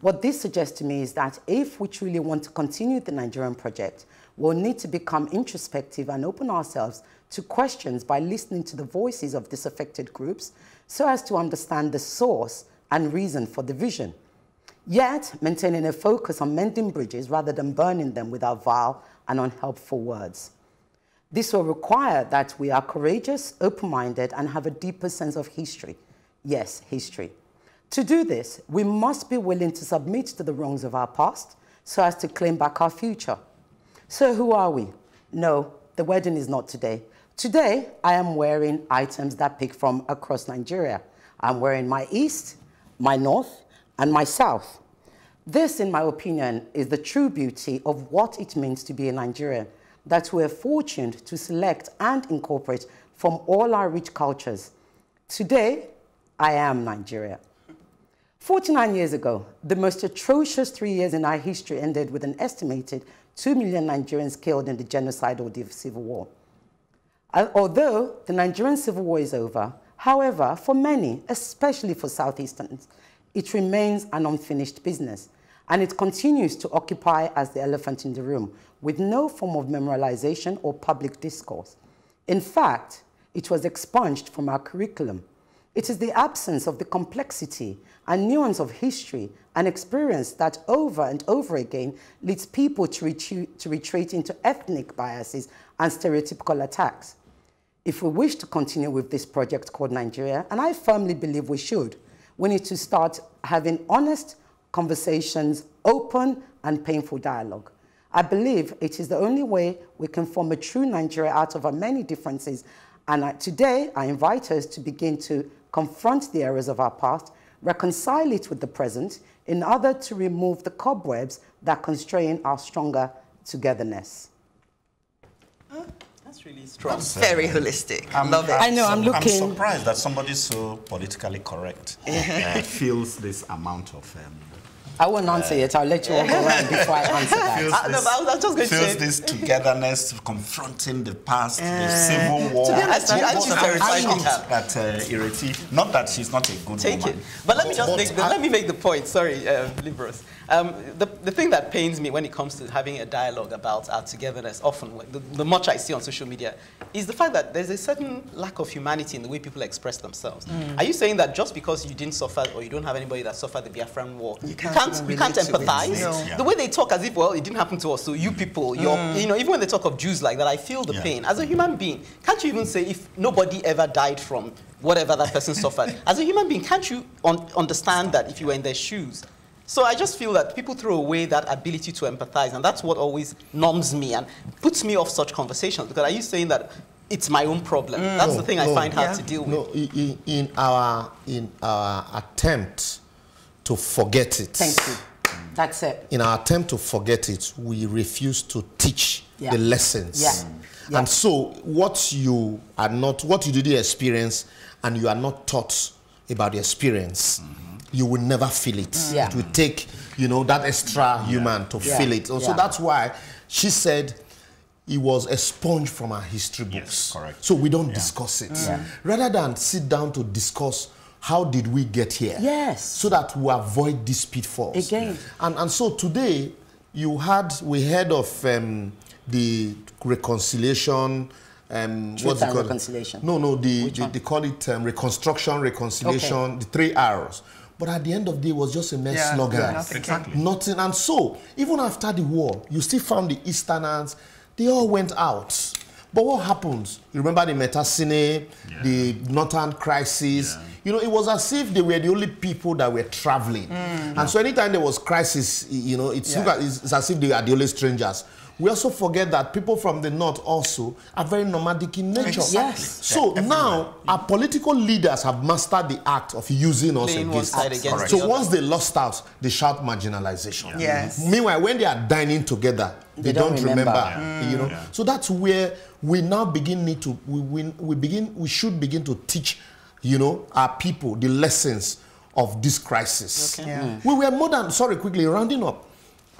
What this suggests to me is that if we truly want to continue the Nigerian project, we'll need to become introspective and open ourselves to questions by listening to the voices of disaffected groups so as to understand the source and reason for division. Yet, maintaining a focus on mending bridges rather than burning them with our vile and unhelpful words. This will require that we are courageous, open-minded, and have a deeper sense of history. Yes, history. To do this, we must be willing to submit to the wrongs of our past so as to claim back our future. So who are we? No, the wedding is not today. Today, I am wearing items that pick from across Nigeria. I'm wearing my East, my North, and my South. This, in my opinion, is the true beauty of what it means to be a Nigerian, that we are fortunate to select and incorporate from all our rich cultures. Today, I am Nigeria. 49 years ago, the most atrocious 3 years in our history ended with an estimated 2 million Nigerians killed in the genocide or the civil war. Although the Nigerian civil war is over, however, for many, especially for Southeasterners, it remains an unfinished business. and it continues to occupy as the elephant in the room, with no form of memorialization or public discourse. In fact, it was expunged from our curriculum. It is the absence of the complexity and nuance of history and experience that over and over again leads people to retreat into ethnic biases and stereotypical attacks. If we wish to continue with this project called Nigeria, and I firmly believe we should, we need to start having honest conversations, open and painful dialogue. I believe it is the only way we can form a true Nigeria out of our many differences. And today, I invite us to begin to confront the errors of our past, reconcile it with the present, in order to remove the cobwebs that constrain our stronger togetherness. That's really strong. That's very holistic. I love it. I know, I'm looking... I'm surprised that somebody so politically correct feels this amount of... I won't answer yet. I'll let you all go around before I answer that. I was just going to say... this togetherness, confronting the past, the civil war. To be honest, not that she's not a good woman. But let me just make the point. Sorry, Libros. The thing that pains me when it comes to having a dialogue about our togetherness, often the much I see on social media, is the fact that there's a certain lack of humanity in the way people express themselves. Are you saying that just because you didn't suffer or you don't have anybody that suffered the Biafran War, you can't empathize? No. The way they talk as if, well, it didn't happen to us, so you people, even when they talk of Jews like that, I feel the pain. As a human being, can't you even say if nobody ever died from whatever that person suffered? As a human being, can't you understand that if you were in their shoes? So I just feel that people throw away that ability to empathize, and that's what always numbs me and puts me off such conversations. Because are you saying that it's my own problem? That's the thing I find hard to deal with. No, in our attempt to forget it. Thank you. That's it. In our attempt to forget it, we refuse to teach the lessons. And so what you didn't experience and you are not taught about the experience, you will never feel it. It will take, that extra human to feel it. So that's why she said it was expunged from our history books. Yes, correct. So we don't discuss it. Rather than sit down to discuss how did we get here? Yes. So that we avoid these pitfalls. Again. And so today, we heard of the reconciliation. Truth and reconciliation. No, they call it reconstruction, reconciliation, the 3 R's. But at the end of the day, it was just a mere slogan. Nothing. And so, even after the war, you still found the Easterners, they all went out. But what happens? You remember the Metasine, the Northern Crisis. It was as if they were the only people that were traveling. And so anytime there was crisis, it's as if they are the only strangers. We also forget that people from the north also are very nomadic in nature. So now our political leaders have mastered the act of using us against us. So once they lost out, they shout marginalization. Meanwhile, when they are dining together, they don't remember. So that's where we now we should begin to teach, our people the lessons of this crisis. We were more than, quickly rounding up.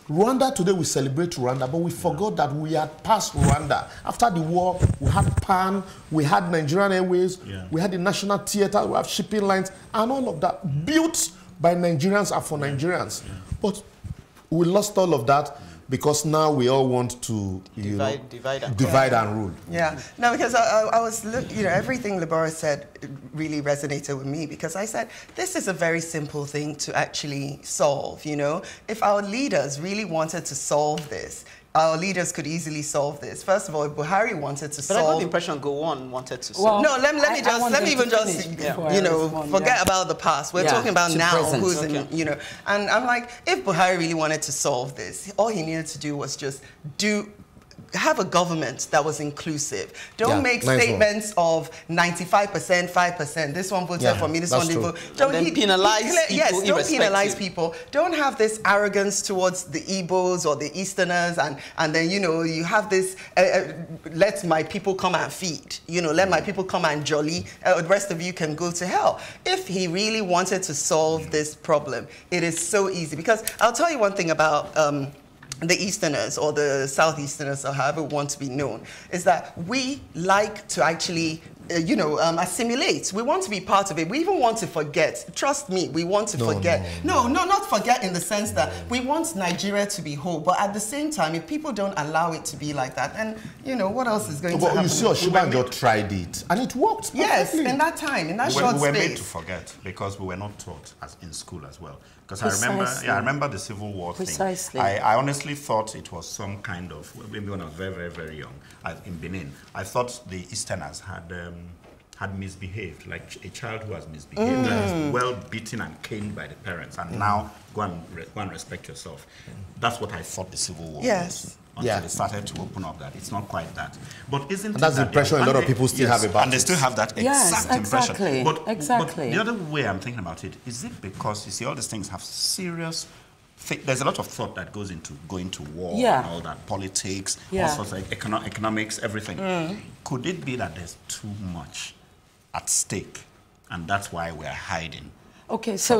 Rwanda, today we celebrate Rwanda, but we forgot that we had passed Rwanda. After the war, we had PAN, we had Nigerian Airways, we had the National Theatre, we have shipping lines, and all of that built by Nigerians and for Nigerians. But we lost all of that because now we all want to divide and rule. No, because I was everything Libora said really resonated with me, because I said this is a very simple thing to actually solve. If our leaders really wanted to solve this, our leaders could easily solve this. First of all, if Buhari wanted to solve... But I got the impression Gowon wanted to solve... No, let me forget about the past. We're talking about now, who's in, And I'm like, if Buhari really wanted to solve this, all he needed to do was just have a government that was inclusive. Don't make statements of 95%, 5%. This one voted for me, this one didn't vote. Don't penalize people. Don't penalize people. Don't have this arrogance towards the Igbos or the Easterners, and then you have this let my people come and feed. Let my people come and jolly. The rest of you can go to hell. If he really wanted to solve this problem, it is so easy. Because I'll tell you one thing about the Easterners or the Southeasterners, or however we want to be known, is that we like to actually assimilate. We want to be part of it. We even want to forget. Trust me, we want to forget. No, not forget in the sense that we want Nigeria to be whole. But at the same time, if people don't allow it to be like that, then, what else is going to happen? You see, Oshibanjo tried it, and it worked perfectly. Yes, in that time, in that short space. We were made to forget because we were not taught in school as well. Because I remember the Civil War thing. I honestly thought it was some kind of, maybe when I was very, very, very young, in Benin, I thought the Easterners had misbehaved, like a child who has misbehaved, that is well beaten and caned by the parents, and now go and respect yourself. That's what I thought the Civil War was. Until they started to open up that it's not quite that. But isn't that's the impression a lot of people still have about it. And they still have that exact impression. But the other way I'm thinking about it, is it because, you see, all these things have serious... There's a lot of thought that goes into going to war and all that, politics, all sorts of economics, everything. Could it be that there's too much at stake, and that's why we're hiding? Okay, so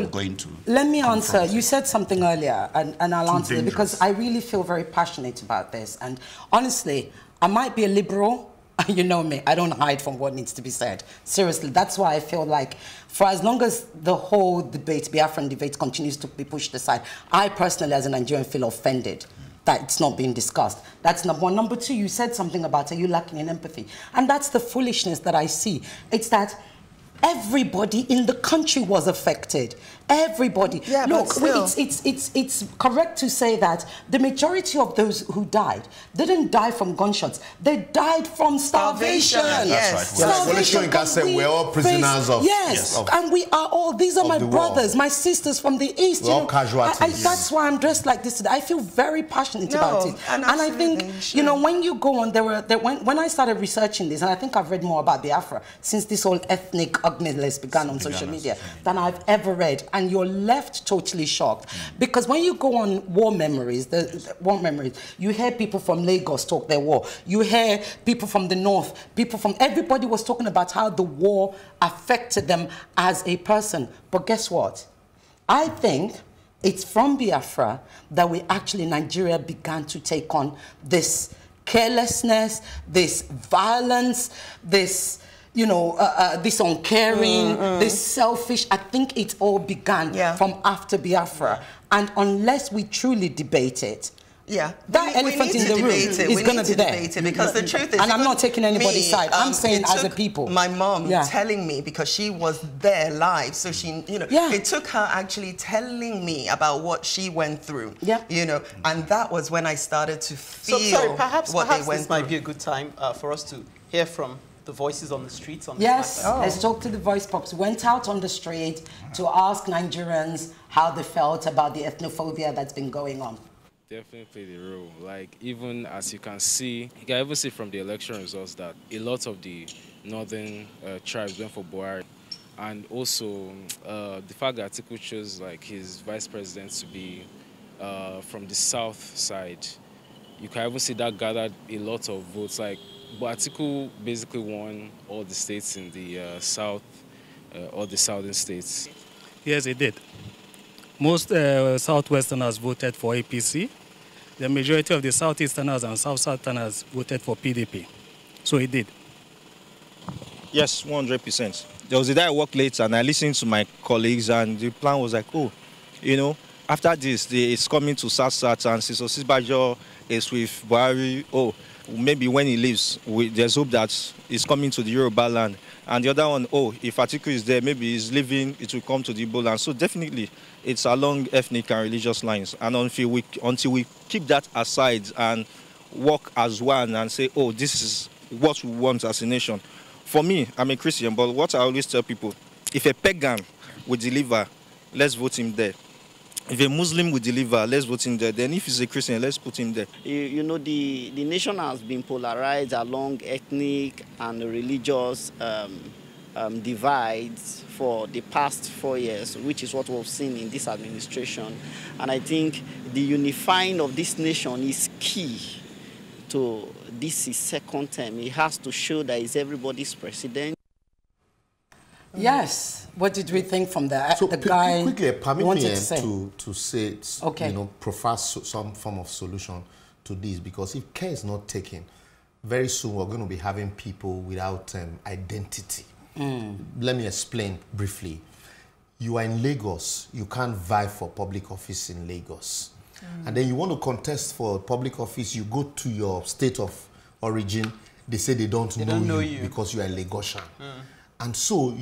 let me answer. You said something earlier, and I'll answer it because I really feel very passionate about this. And honestly, I might be a liberal. You know me, I don't hide from what needs to be said. Seriously, that's why I feel like for as long as the whole debate, Biafran debate, continues to be pushed aside, I personally, as a Nigerian, feel offended that it's not being discussed. That's number one. Number two, you said something about, are you lacking in empathy? And that's the foolishness that I see. It's that everybody in the country was affected. Everybody. Yeah, look, but it's correct to say that the majority of those who died didn't die from gunshots. They died from starvation. Yes. Starvation. We're all prisoners of. Yes, and we are all. These are my brothers, my sisters from the East. We're all casualties. That's why I'm dressed like this today. I feel very passionate about it, and I think when you go on, when I started researching this, and I think I've read more about Biafra since this whole ethnic ugliness began on social media than I've ever read. And you're left totally shocked. Because when you go on war memories, you hear people from Lagos talk their war. You hear people from the north, everybody was talking about how the war affected them as a person. But guess what? I think it's from Biafra that Nigeria began to take on this carelessness, this violence, this this uncaring, this selfish. I think it all began from after Biafra. And unless we truly debate it, that elephant in the room is going to be there. Because the truth is, and I'm not taking anybody's side. I'm saying as a people. My mom telling me, because she was there live, so she, it took her actually telling me about what she went through. And that was when I started to feel perhaps what they went through. This might be a good time for us to hear from the voices on the streets on this matter. Let's talk to the voice pops. Went out on the street to ask Nigerians how they felt about the ethnophobia that's been going on. Definitely played a role. Like, even as you can even see from the election results that a lot of the northern tribes went for Buhari. And also the fact that Atiku chose his vice president to be from the south side, you can even see that gathered a lot of votes. But Atiku basically won all the states in the south, all the southern states. Yes, he did. Most Southwesterners voted for APC. The majority of the Southeasterners and South-Southerners voted for PDP. So he did. Yes, 100%. There was a day I worked late and I listened to my colleagues, and the plan was after this, it's coming to South and Siso Sisbajo is with Buhari. Maybe when he leaves, there's hope that he's coming to the Yoruba land. And the other one, if Atiku is there, maybe he's leaving, it will come to the Igbo land. So definitely, it's along ethnic and religious lines. And until we keep that aside and work as one and say, this is what we want as a nation. For me, I'm a Christian, but what I always tell people, if a pagan will deliver, let's vote him there. If a Muslim will deliver, let's vote him there. Then if he's a Christian, let's put him there. The nation has been polarized along ethnic and religious divides for the past 4 years, which is what we've seen in this administration. And I think the unifying of this nation is key to this second term. It has to show that it's everybody's president. Yes. What did we think from that? So the guy quickly, permit me to say, profess some form of solution to this, because if care is not taken, very soon we're going to be having people without identity. Let me explain briefly. You are in Lagos, you can't vie for public office in Lagos. And then you want to contest for public office, you go to your state of origin, they say they don't know you because you are a Lagosian. And so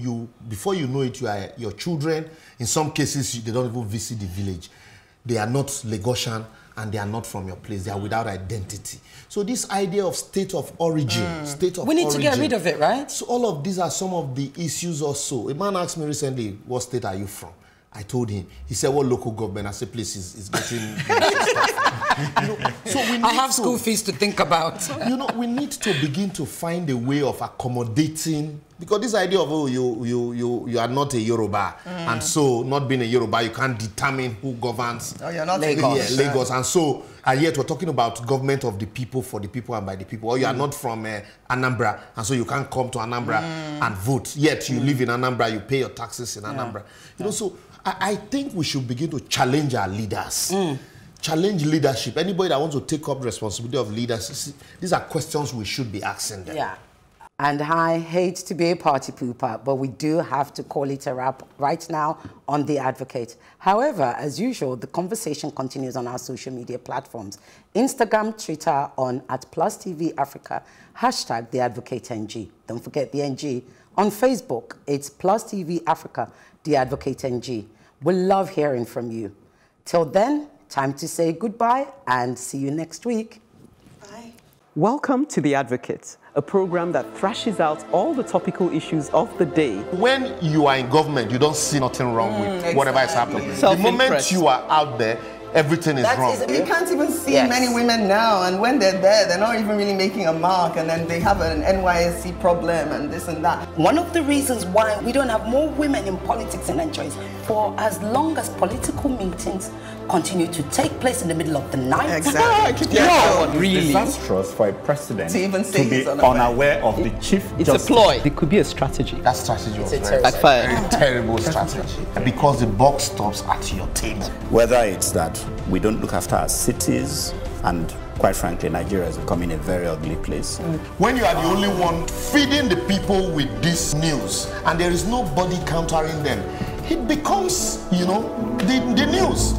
before you know it, your children, in some cases, they don't even visit the village. They are not Lagosian and they are not from your place. They are without identity. So this idea of state of origin, we need to get rid of it, right? So all of these are some of the issues also. A man asked me recently, what state are you from? I told him. He said, what local government? I said, please, is getting... so I have school fees to think about. We need to begin to find a way of accommodating, because this idea of, oh, you are not a Yoruba, and so not being a Yoruba, you can't determine who governs Lagos. Lagos. And so, yet we're talking about government of the people, for the people, and by the people. Or you are not from Anambra, and so you can't come to Anambra and vote. Yet you live in Anambra, you pay your taxes in Anambra. So I think we should begin to challenge our leaders. Challenge leadership. Anybody that wants to take up responsibility of leaders, these are questions we should be asking them. Yeah. And I hate to be a party pooper, but we do have to call it a wrap right now on The Advocate. However, as usual, the conversation continues on our social media platforms. Instagram, Twitter on @PlusTVAfrica, #TheAdvocateNG. Don't forget the NG. On Facebook, it's +TV The Advocate NG. We love hearing from you. Till then, time to say goodbye and see you next week. Bye. Welcome to The Advocate, a program that thrashes out all the topical issues of the day. When you are in government, you don't see nothing wrong with whatever is happening. The moment you are out there, everything is wrong. You can't even see many women now, and when they're there, they're not even really making a mark, and then they have an NYSC problem and this and that. One of the reasons why we don't have more women in politics in Nigeria is for as long as political meetings continue to take place in the middle of the night. Exactly. Really disastrous for a president to even say to be unaware of the chief It's justice. a ploy. It could be a strategy. That strategy was very terrible strategy. Because the buck stops at your table. Whether it's that we don't look after our cities, and quite frankly, Nigeria is becoming a very ugly place. When you are the only one feeding the people with this news, and there is nobody countering them, it becomes, the news.